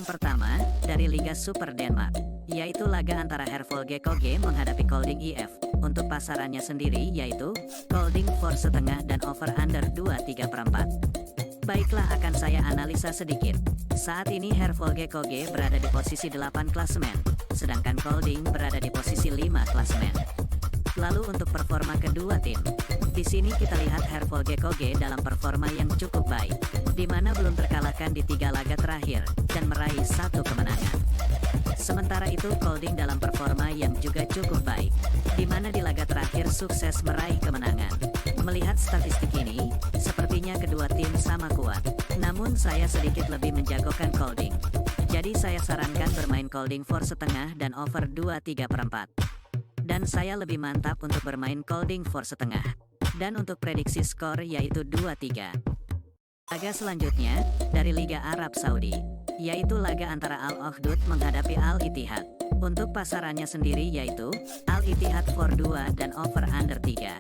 yang pertama, dari Liga Super Denmark, yaitu laga antara Herfølge KG menghadapi Kolding IF. Untuk pasarannya sendiri yaitu Kolding for setengah dan over under 2,3/4. Baiklah, akan saya analisa sedikit. Saat ini Herfølge KG berada di posisi 8 klasemen, sedangkan Kolding berada di posisi 5 klasemen. Lalu untuk performa kedua tim, di sini kita lihat Herfølge KG dalam performa yang cukup baik, di mana belum terkalahkan di 3 laga terakhir dan meraih 1 kemenangan. Sementara itu Kolding dalam performa yang juga cukup baik, di mana di laga terakhir sukses meraih kemenangan. Melihat statistik ini, sepertinya kedua tim sama kuat. Namun saya sedikit lebih menjagokan Kolding. Jadi saya sarankan bermain Kolding for setengah dan over 2,3/4. Dan saya lebih mantap untuk bermain Kolding for setengah. Dan untuk prediksi skor yaitu 2-3. Laga selanjutnya, dari Liga Arab Saudi, yaitu laga antara Al-Ukhdud menghadapi Al-Ittihad. Untuk pasarannya sendiri yaitu Al-Ittihad for 2 dan over under 3.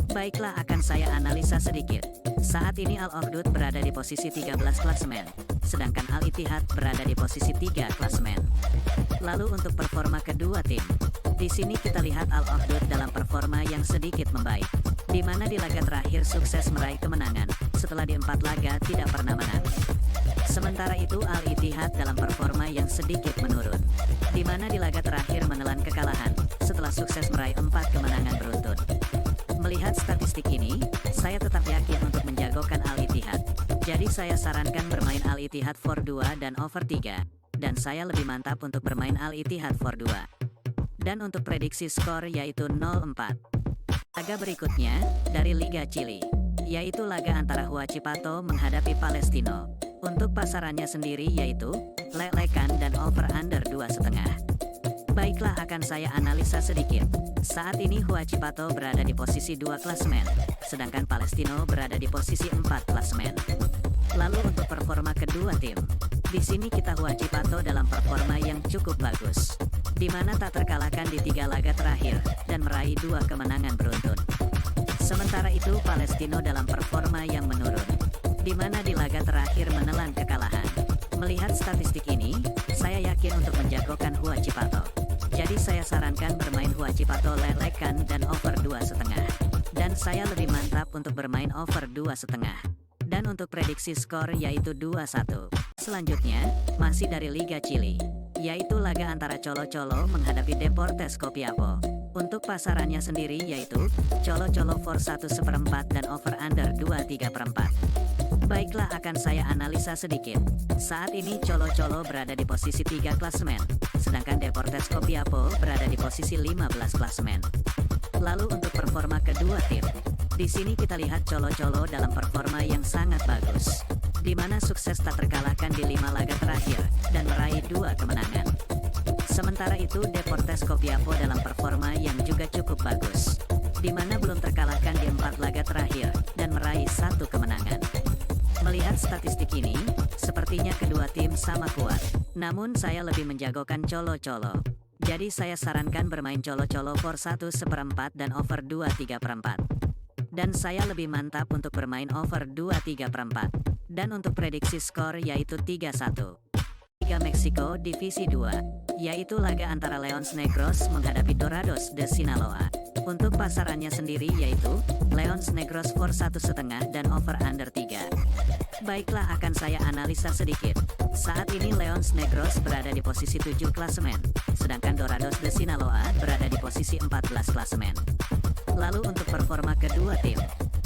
Baiklah, akan saya analisa sedikit. Saat ini Al-Ukhdud berada di posisi 13 klasemen, sedangkan Al-Ittihad berada di posisi 3 klasemen. Lalu untuk performa kedua tim, di sini kita lihat Al-Ukhdud dalam performa yang sedikit membaik, di mana di laga terakhir sukses meraih kemenangan, setelah di 4 laga tidak pernah menang. Sementara itu Al-Ittihad dalam performa yang sedikit menurun, di mana di laga terakhir menelan kekalahan, setelah sukses meraih 4 kemenangan beruntun. Melihat statistik ini, saya tetap yakin untuk menjagokan Al-Ittihad. Jadi saya sarankan bermain Al-Ittihad for 2 dan over 3, dan saya lebih mantap untuk bermain Al-Ittihad for 2. Dan untuk prediksi skor yaitu 0-4. Laga berikutnya, dari Liga Chili, yaitu laga antara Huachipato menghadapi Palestino. Untuk pasarannya sendiri yaitu lelekan dan over under 2,5. Baiklah, akan saya analisa sedikit. Saat ini Huachipato berada di posisi 2 klasemen, sedangkan Palestino berada di posisi 4 klasemen. Lalu untuk performa kedua tim, di sini kita Huachipato dalam performa yang cukup bagus, di mana tak terkalahkan di 3 laga terakhir dan meraih 2 kemenangan beruntun. Sementara itu Palestino dalam performa yang menurun, di mana di laga terakhir menelan kekalahan. Melihat statistik ini, saya yakin untuk menjagokan Huachipato. Jadi saya sarankan bermain Huachipato lelekan dan over 2,5. Dan saya lebih mantap untuk bermain over 2,5. Dan untuk prediksi skor yaitu 2-1. Selanjutnya, masih dari Liga Chili, yaitu laga antara Colo-Colo menghadapi Deportes Copiapó. Untuk pasarannya sendiri yaitu Colo-Colo for 1/4 dan over under 2,3/4. Baiklah, akan saya analisa sedikit. Saat ini Colo-Colo berada di posisi 3 klasemen, sedangkan Deportes Copiapó berada di posisi 15 klasemen. Lalu untuk performa kedua tim, di sini kita lihat Colo-Colo dalam performa yang sangat bagus, di mana sukses tak terkalahkan di 5 laga terakhir dan meraih 2 kemenangan. Sementara itu Deportes Copiapó dalam performa yang juga cukup bagus, di mana belum terkalahkan di 4 laga terakhir dan meraih 1 kemenangan. Melihat statistik ini, sepertinya kedua tim sama kuat. Namun saya lebih menjagokan Colo-Colo. Jadi saya sarankan bermain Colo-Colo for 1/4 dan over 2,3/4. Dan saya lebih mantap untuk bermain over 2,3/4. Dan untuk prediksi skor yaitu 3-1. Liga Meksiko Divisi 2, yaitu laga antara Leones Negros menghadapi Dorados de Sinaloa. Untuk pasarannya sendiri yaitu Leones Negros for 1,5 dan over under 3. Baiklah, akan saya analisa sedikit. Saat ini Leones Negros berada di posisi 7 klasemen, sedangkan Dorados de Sinaloa berada di posisi 14 klasemen. Lalu untuk performa kedua tim,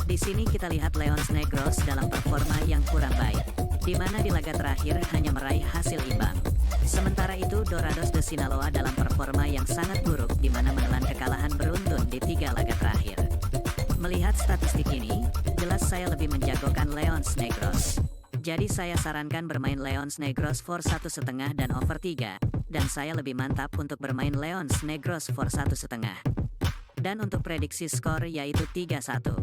di sini kita lihat Leones Negros dalam performa yang kurang baik, di mana di laga terakhir hanya meraih hasil imbang. Sementara itu Dorados de Sinaloa dalam performa yang sangat buruk, di mana menelan kekalahan beruntun di 3 laga terakhir. Melihat statistik ini, jelas saya lebih menjagokan Leones Negros. Jadi saya sarankan bermain Leones Negros for 1,5 dan over 3, dan saya lebih mantap untuk bermain Leones Negros for 1,5. Dan untuk prediksi skor yaitu 3-1.